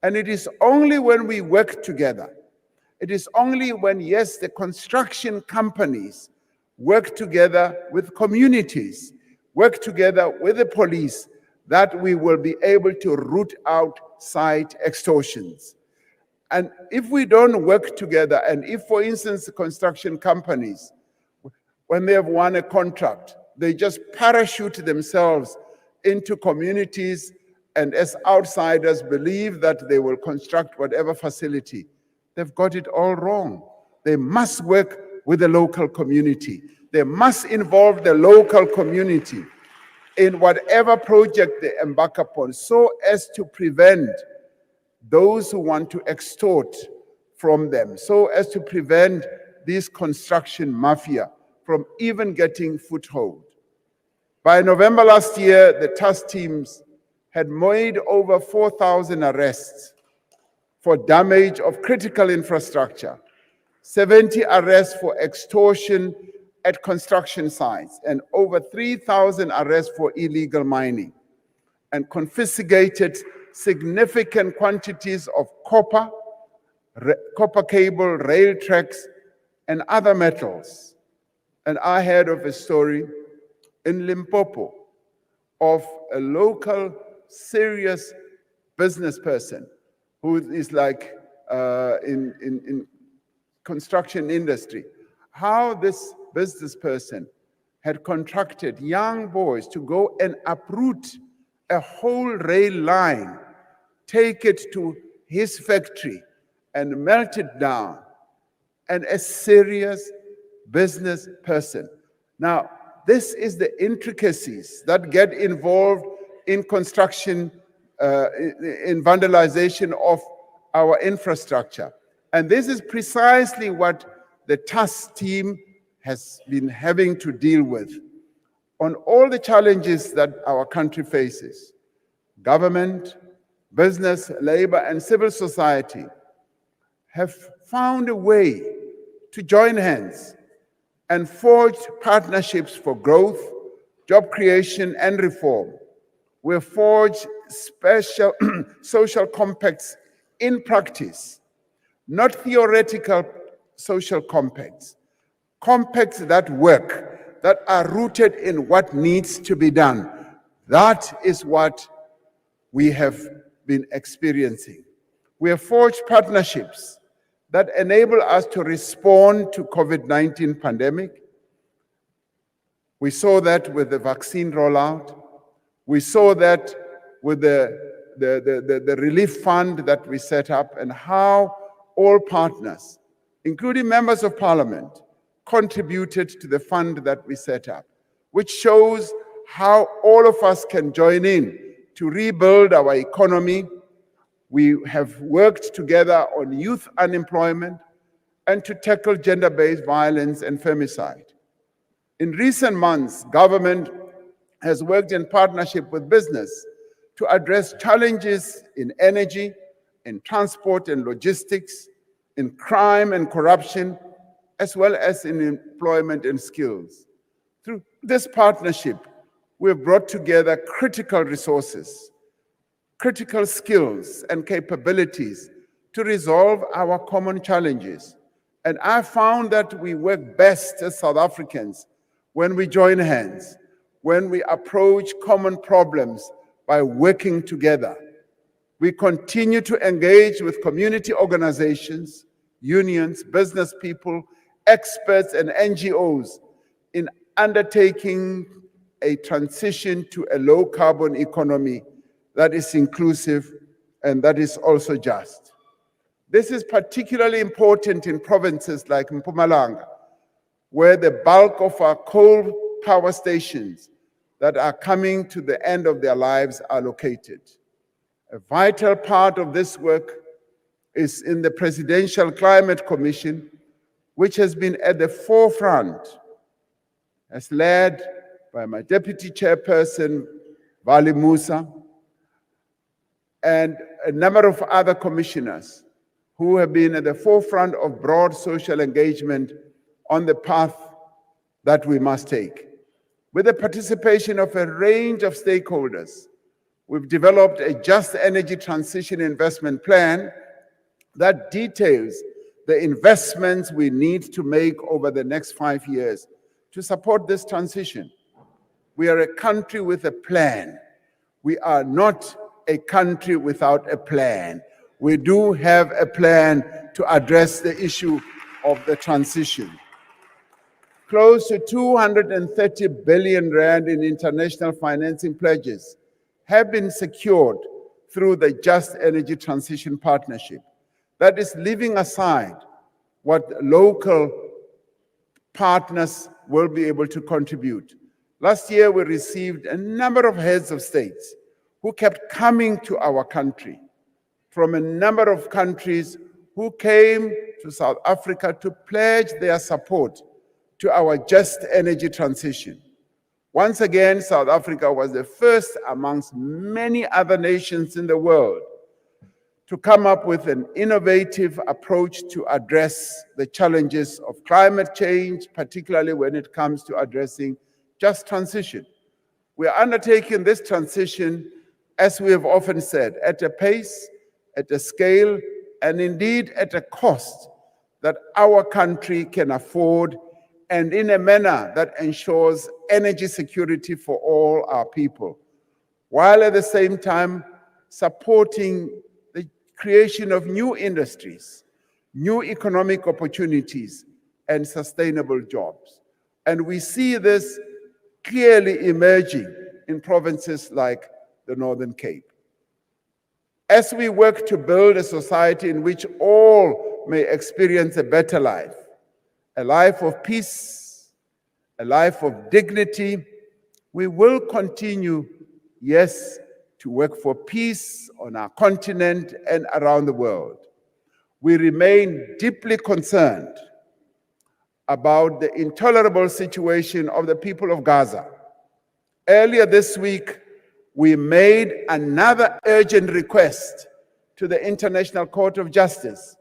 And it is only when we work together, it is only when, yes, the construction companies work together with communities, work together with the police, that we will be able to root out site extortions. And if we don't work together, and if, for instance, the construction companies, when they have won a contract, they just parachute themselves into communities and as outsiders believe that they will construct whatever facility, they've got it all wrong. They must work with the local community. They must involve the local community. in whatever project they embark upon, so as to prevent those who want to extort from them, so as to prevent this construction mafia from even getting foothold. By November last year, the task teams had made over 4,000 arrests for damage of critical infrastructure, 70 arrests for extortion at construction sites, and over 3,000 arrests for illegal mining, and confiscated significant quantities of copper cable, rail tracks, and other metals. And I heard of a story in Limpopo of a local serious business person who is like in construction industry, how this business person had contracted young boys to go and uproot a whole rail line, take it to his factory and melt it down, and a serious business person. Now, this is the intricacies that get involved in construction, in vandalization of our infrastructure. And this is precisely what the task team has been having to deal with. On all the challenges that our country faces, government, business, labor, and civil society have found a way to join hands and forge partnerships for growth, job creation, and reform. We have forged special social compacts in practice, not theoretical social compacts, compacts that work, that are rooted in what needs to be done. That is what we have been experiencing. We have forged partnerships that enable us to respond to COVID-19 pandemic. We saw that with the vaccine rollout. We saw that with the relief fund that we set up, and how all partners, including members of parliament, contributed to the fund that we set up, which shows how all of us can join in to rebuild our economy. We have worked together on youth unemployment and to tackle gender-based violence and femicide. In recent months, government has worked in partnership with business to address challenges in energy, in transport and logistics, in crime and corruption, as well as in employment and skills. Through this partnership, we have brought together critical resources, critical skills and capabilities to resolve our common challenges. And I found that we work best as South Africans when we join hands, when we approach common problems by working together. We continue to engage with community organizations, unions, business people, experts, and NGOs in undertaking a transition to a low-carbon economy that is inclusive and that is also just. This is particularly important in provinces like Mpumalanga, where the bulk of our coal power stations that are coming to the end of their lives are located. A vital part of this work is in the Presidential Climate Commission, which has been at the forefront, as led by my Deputy Chairperson, Vali Musa, and a number of other commissioners who have been at the forefront of broad social engagement on the path that we must take. With the participation of a range of stakeholders, we've developed a just energy transition investment plan that details the investments we need to make over the next 5 years to support this transition. We are a country with a plan. We are not a country without a plan. We do have a plan to address the issue of the transition. Close to 230 billion rand in international financing pledges have been secured through the Just Energy Transition Partnership. That is leaving aside what local partners will be able to contribute. Last year, we received a number of heads of states who kept coming to our country from a number of countries who came to South Africa to pledge their support to our just energy transition. Once again, South Africa was the first amongst many other nations in the world to come up with an innovative approach to address the challenges of climate change, particularly when it comes to addressing just transition. We are undertaking this transition, as we have often said, at a pace, at a scale, and indeed at a cost that our country can afford, and in a manner that ensures energy security for all our people, while at the same time supporting the creation of new industries, new economic opportunities, and sustainable jobs. And we see this clearly emerging in provinces like the Northern Cape. As we work to build a society in which all may experience a better life, a life of peace, a life of dignity, we will continue, yes, to work for peace on our continent and around the world. We remain deeply concerned about the intolerable situation of the people of Gaza. Earlier this week, we made another urgent request to the International Court of Justice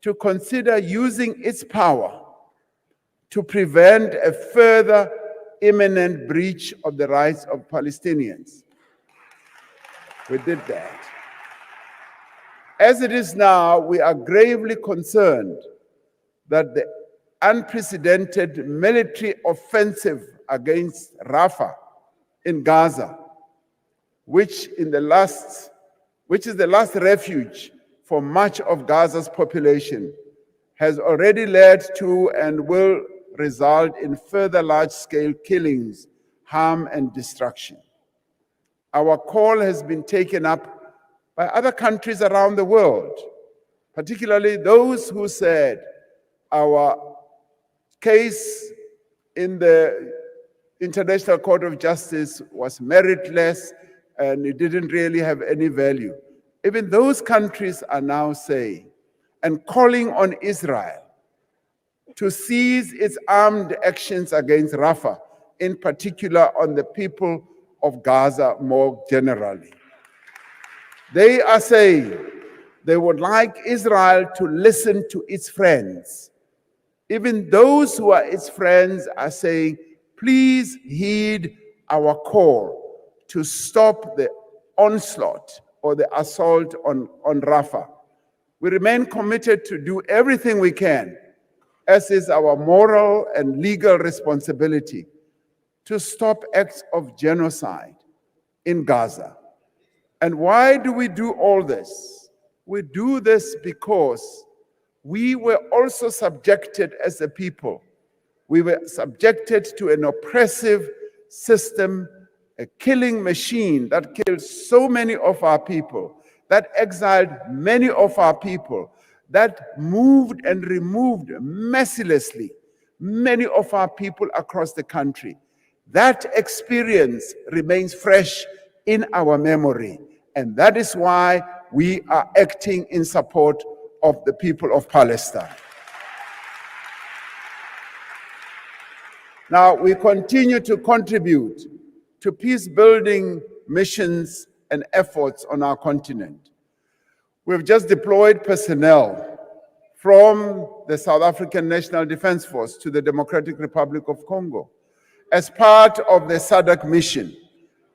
to consider using its power to prevent a further imminent breach of the rights of Palestinians. We did that. As it is now, we are gravely concerned that the unprecedented military offensive against Rafah in Gaza, which is the last refuge for much of Gaza's population, has already led to and will result in further large-scale killings, harm, and destruction. Our call has been taken up by other countries around the world, particularly those who said our case in the International Court of Justice was meritless and it didn't really have any value. Even those countries are now saying and calling on Israel to cease its armed actions against Rafah, in particular on the people of Gaza more generally. They are saying they would like Israel to listen to its friends. Even those who are its friends are saying, please heed our call to stop the onslaught or the assault on Rafah. We remain committed to do everything we can, as is our moral and legal responsibility, to stop acts of genocide in Gaza. And why do we do all this? We do this because we were also subjected as a people. We were subjected to an oppressive system, a killing machine that killed so many of our people, that exiled many of our people, that moved and removed mercilessly many of our people across the country. That experience remains fresh in our memory, and that is why we are acting in support of the people of Palestine. Now, we continue to contribute to peace-building missions and efforts on our continent. We've just deployed personnel from the South African National Defense Force to the Democratic Republic of Congo as part of the SADC mission.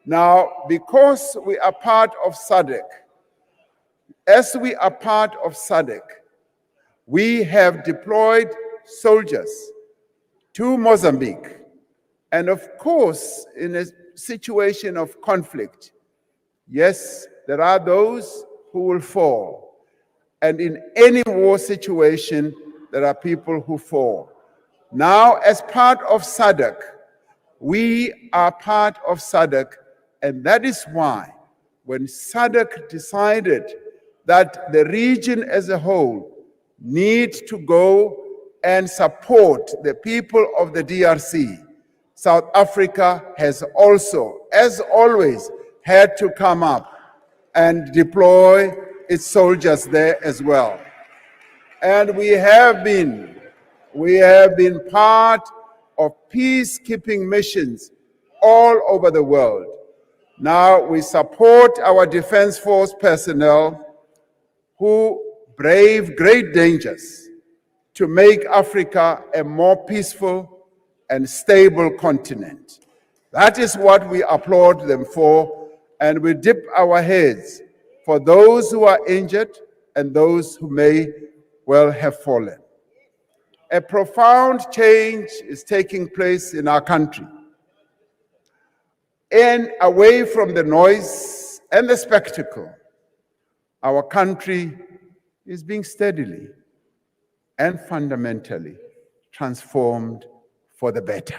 Now, because we are part of SADC, as we are part of SADC, we have deployed soldiers to Mozambique. And of course, in a situation of conflict, yes, there are those who will fall. And in any war situation, there are people who fall. Now, as part of SADC, we are part of SADC, and that is why when SADC decided that the region as a whole needs to go and support the people of the DRC, South Africa has also, as always, had to come up and deploy its soldiers there as well. And we have been part of peacekeeping missions all over the world. Now we support our Defense Force personnel who brave great dangers to make Africa a more peaceful and stable continent. That is what we applaud them for, and we dip our heads for those who are injured and those who may well have fallen. A profound change is taking place in our country. And away from the noise and the spectacle, our country is being steadily and fundamentally transformed for the better.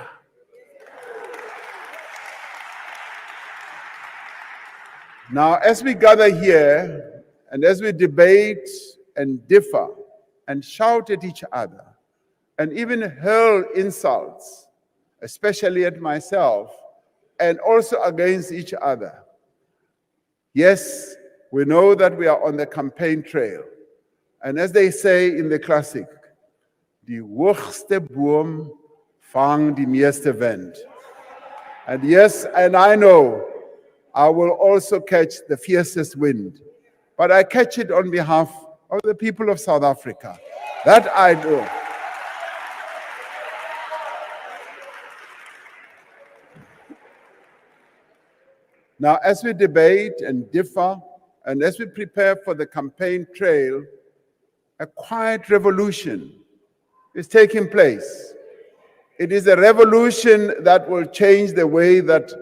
Now, as we gather here and as we debate and differ and shout at each other and even hurl insults, especially at myself, and also against each other. Yes, we know that we are on the campaign trail. And as they say in the classic, die hoogste boom vang die meeste wind. And yes, and I know I will also catch the fiercest wind, but I catch it on behalf of the people of South Africa. That I do. Now, as we debate and differ, and as we prepare for the campaign trail, a quiet revolution is taking place. It is a revolution that will change the way that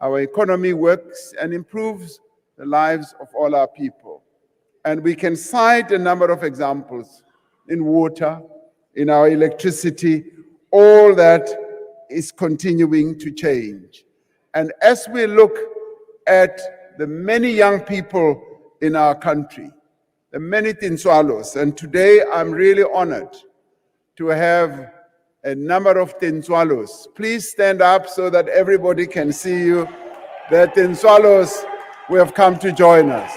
our economy works and improves the lives of all our people. And we can cite a number of examples in water, in our electricity, all that is continuing to change. And as we look at the many young people in our country, the many Tinswalos, and today I'm really honored to have a number of Tinswalos. Please stand up so that everybody can see you. The Tinswalos who have come to join us.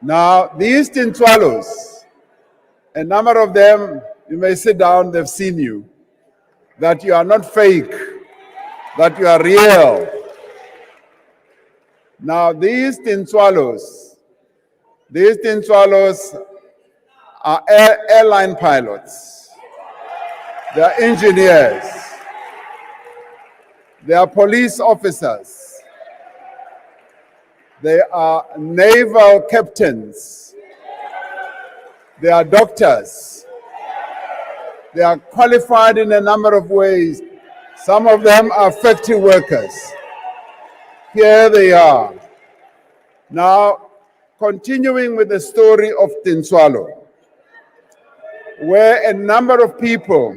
Now, these Tinswalos, a number of them, you may sit down, they've seen you, that you are not fake, that you are real. Now, these Tinswalos are airline pilots, they are engineers, they are police officers, they are naval captains, they are doctors, they are qualified in a number of ways. Some of them are factory workers. Here they are. Now, continuing with the story of Tinswalo, where a number of people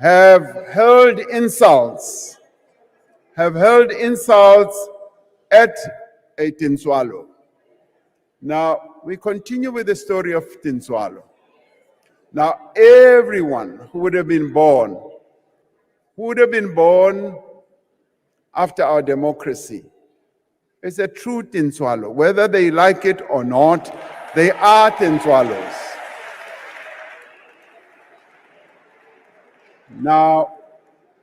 have hurled insults at a Tinswalo. Now, we continue with the story of Tinswalo. Now, everyone who would have been born after our democracy is a true Tinswalo. Whether they like it or not, they are Tinswalos. Now,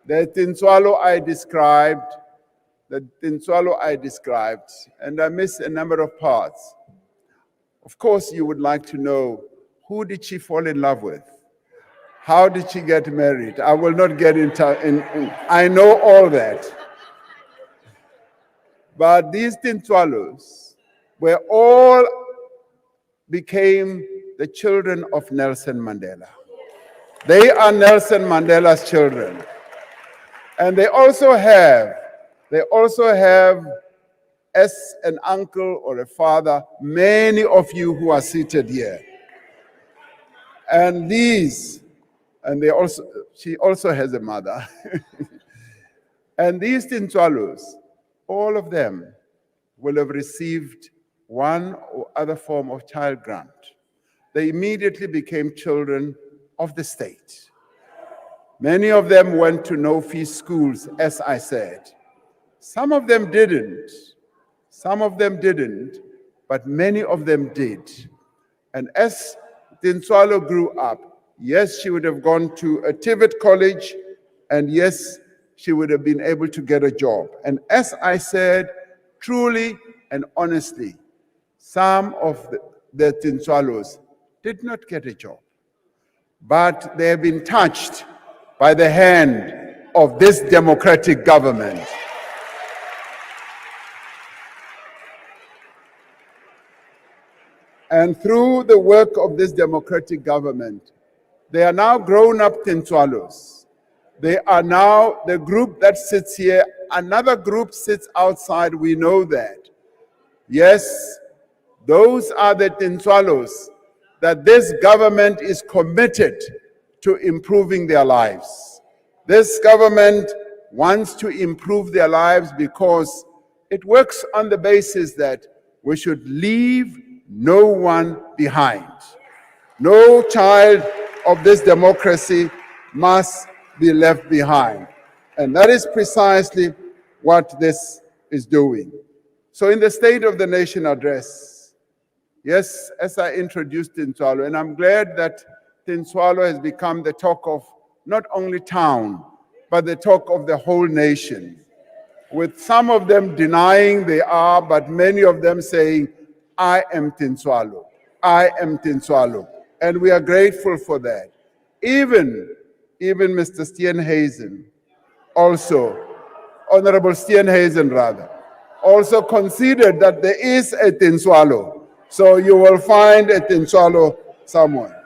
the Tinswalo I described, and I missed a number of parts. Of course, you would like to know, who did she fall in love with? How did she get married? I will not get into, I know all that. But these Tinswalos were all became the children of Nelson Mandela. They are Nelson Mandela's children. And they also have as an uncle or a father, many of you who are seated here. And these And she also has a mother. And these Tintswalos, all of them will have received one or other form of child grant. They immediately became children of the state. Many of them went to no-fee schools, as I said. Some of them didn't. Some of them didn't, but many of them did. And as Tintswalo grew up, yes, she would have gone to a TVET college, and yes, she would have been able to get a job. And as I said, truly and honestly, some of the Tintswalos did not get a job, but they have been touched by the hand of this democratic government. And through the work of this democratic government, they are now grown-up Tintswalos. They are now the group that sits here. Another group sits outside, we know that. Yes, those are the Tintswalos that this government is committed to improving their lives. This government wants to improve their lives because it works on the basis that we should leave no one behind. No child of this democracy must be left behind. And that is precisely what this is doing. So in the State of the Nation address, yes, as I introduced Tintswalo, and I'm glad that Tintswalo has become the talk of not only town, but the talk of the whole nation, with some of them denying they are, but many of them saying, I am Tintswalo, I am Tintswalo. And we are grateful for that. Even Mr. Steenhuisen, also, Honorable Steenhuisen rather, also considered that there is a Tintswalo. So you will find a Tintswalo somewhere.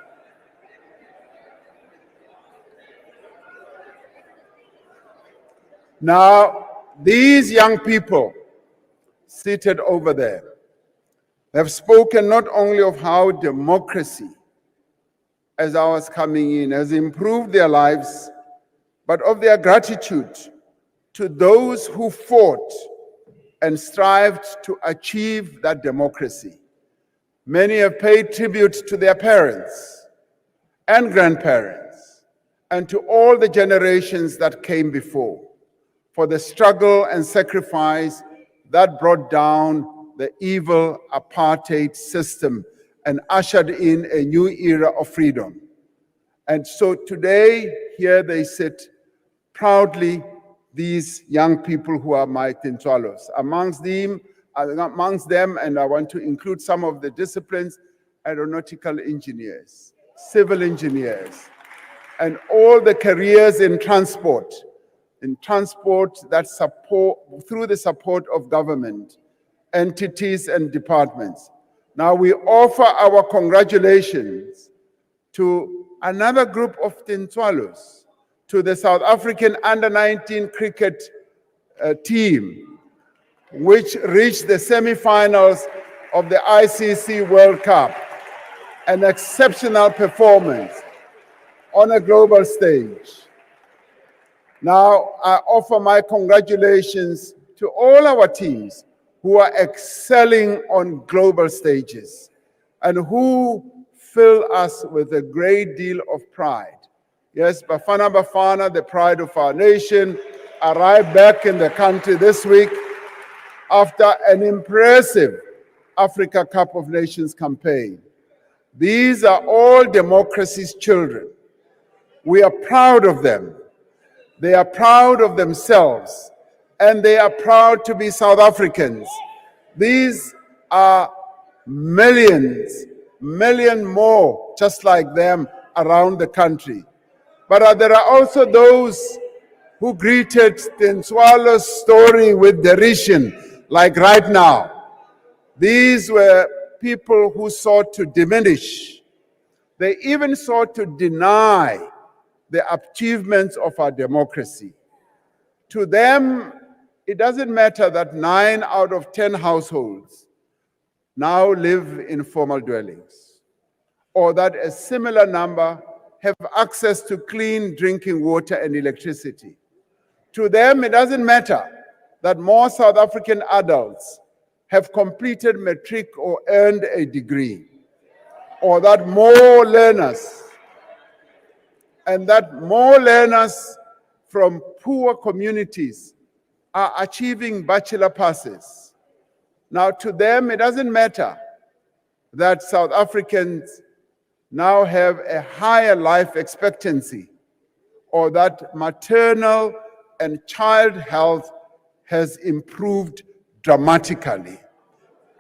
Now, these young people seated over there have spoken not only of how democracy, as I was coming in, has improved their lives, but of their gratitude to those who fought and strived to achieve that democracy. Many have paid tribute to their parents and grandparents and to all the generations that came before for the struggle and sacrifice that brought down the evil apartheid system and ushered in a new era of freedom. And so today, here they sit proudly, these young people who are my Tintswalos. Amongst them, and I want to include some of the disciplines, aeronautical engineers, civil engineers, and all the careers in transport that support, through the support of government, entities and departments. Now we offer our congratulations to another group of Tintswalos, to the South African under-19 cricket team, which reached the semi-finals of the ICC World Cup, an exceptional performance on a global stage. Now, I offer my congratulations to all our teams who are excelling on global stages and who fill us with a great deal of pride. Yes, Bafana, the pride of our nation, arrived back in the country this week after an impressive Africa Cup of Nations campaign. These are all democracy's children. We are proud of them. They are proud of themselves, and they are proud to be South Africans. These are million more just like them around the country. But there are also those who greeted Tintswalo's story with derision, like right now. These were people who sought to diminish. They even sought to deny the achievements of our democracy. To them, it doesn't matter that 9 out of 10 households now live in formal dwellings, or that a similar number have access to clean drinking water and electricity. To them, it doesn't matter that more South African adults have completed matric or earned a degree, or that more learners from poor communities are achieving bachelor passes. Now, to them, it doesn't matter that South Africans now have a higher life expectancy, or that maternal and child health has improved dramatically,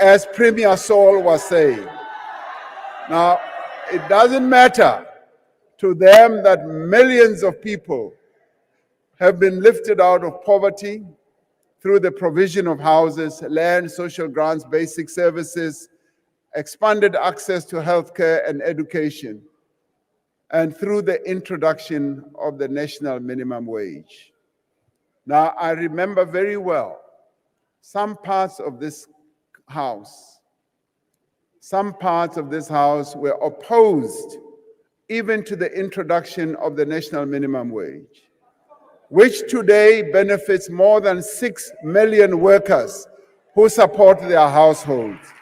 as Premier Saul was saying. Now, it doesn't matter to them that millions of people have been lifted out of poverty through the provision of houses, land, social grants, basic services, expanded access to healthcare and education, and through the introduction of the national minimum wage. Now, I remember very well some parts of this House were opposed even to the introduction of the national minimum wage, which today benefits more than 6 million workers who support their households.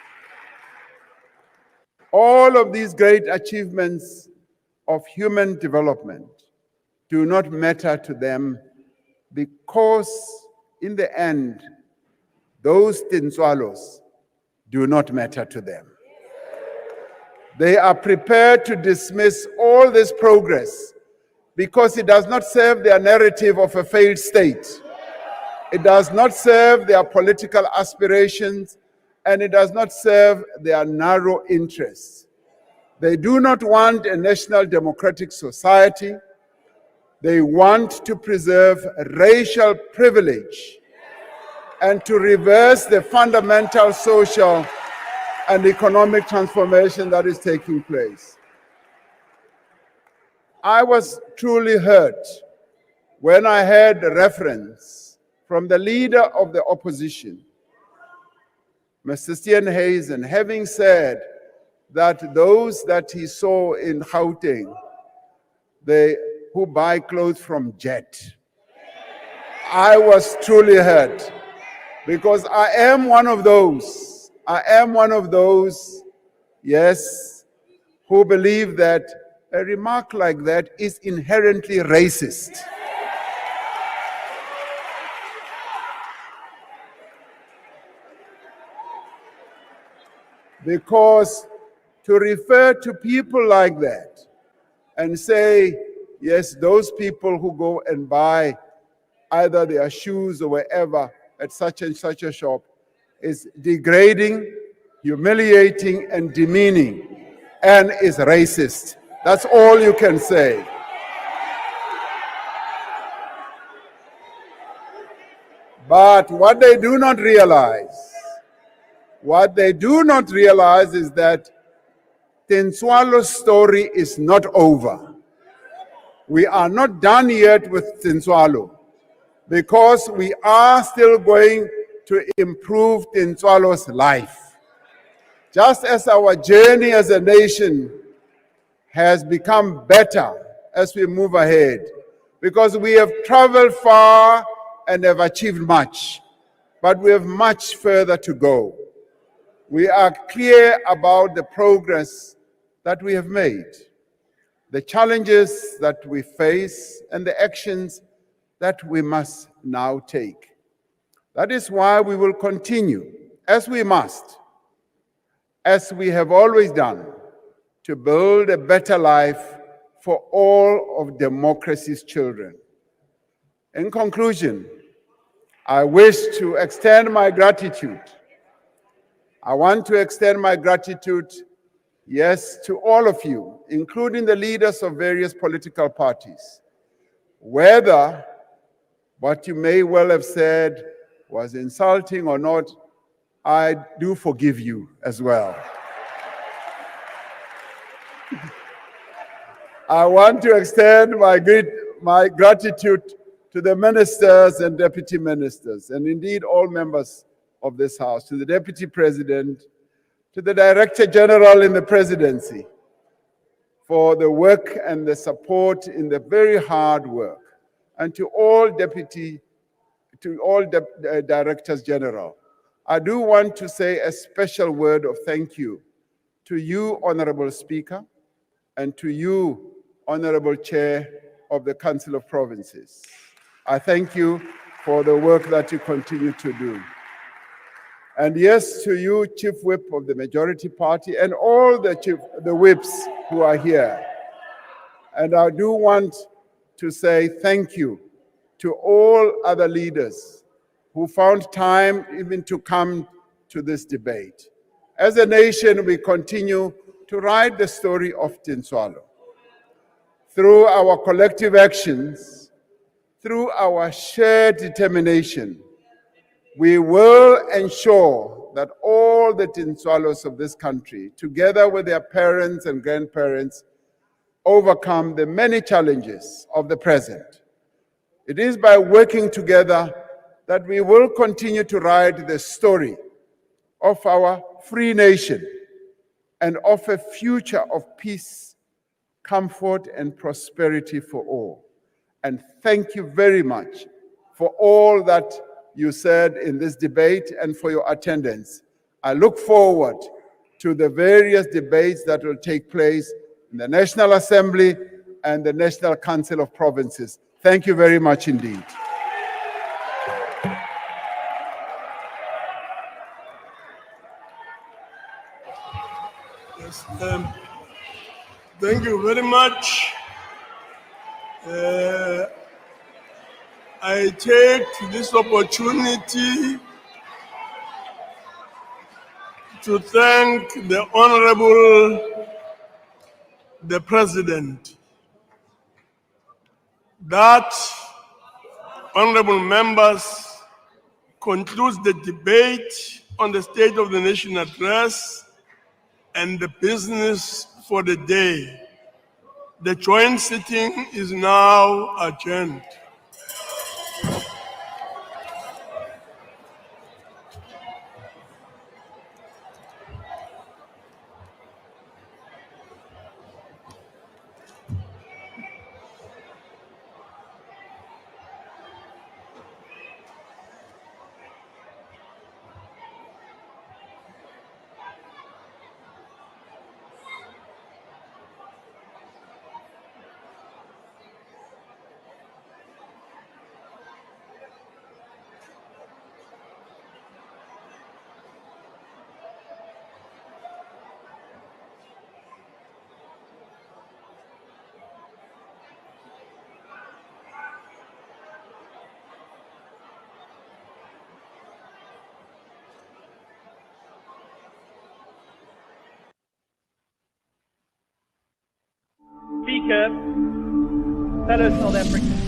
All of these great achievements of human development do not matter to them because, in the end, those Tintswalos do not matter to them. They are prepared to dismiss all this progress because it does not serve their narrative of a failed state. It does not serve their political aspirations, and it does not serve their narrow interests. They do not want a national democratic society. They want to preserve racial privilege and to reverse the fundamental social and economic transformation that is taking place. I was truly hurt when I heard a reference from the leader of the opposition, Mr. Steenhuisen, having said that those that he saw in Gauteng, who buy clothes from Jet. I was truly hurt because I am one of those, yes, who believe that a remark like that is inherently racist. Because to refer to people like that and say, yes, those people who go and buy either their shoes or wherever at such and such a shop is degrading, humiliating, and demeaning, and is racist. That's all you can say. But what they do not realize is that Tintswalo's story is not over. We are not done yet with Tintswalo because we are still going to improve Tintswalo's life. Just as our journey as a nation has become better as we move ahead, because we have traveled far and have achieved much, but we have much further to go. We are clear about the progress that we have made, the challenges that we face, and the actions that we must now take. That is why we will continue, as we must, as we have always done, to build a better life for all of democracy's children. In conclusion, I wish to extend my gratitude. I want to extend my gratitude, yes, to all of you, including the leaders of various political parties. Whether what you may well have said was insulting or not, I do forgive you as well. I want to extend my gratitude to the ministers and deputy ministers, and indeed all members of this House, to the Deputy President, to the Director General in the Presidency, for the work and the support in the very hard work, and to all directors general. I do want to say a special word of thank you to you, Honorable Speaker, and to you, Honorable Chair of the Council of Provinces. I thank you for the work that you continue to do. And yes, to you, Chief Whip of the Majority Party, and all the whips who are here. And I do want to say thank you to all other leaders who found time even to come to this debate. As a nation, we continue to write the story of Tinswalo. Through our collective actions, through our shared determination, we will ensure that all the Tinswalos of this country, together with their parents and grandparents, overcome the many challenges of the present. It is by working together that we will continue to write the story of our free nation and of a future of peace, comfort, and prosperity for all. And thank you very much for all that you said in this debate and for your attendance. I look forward to the various debates that will take place in the National Assembly and the National Council of Provinces. Thank you very much indeed. Yes, thank you very much. I take this opportunity to thank the Honorable the President. That, honorable members, concludes the debate on the State of the Nation address and the business for the day. The joint sitting is now adjourned. Speaker, fellow South Africans.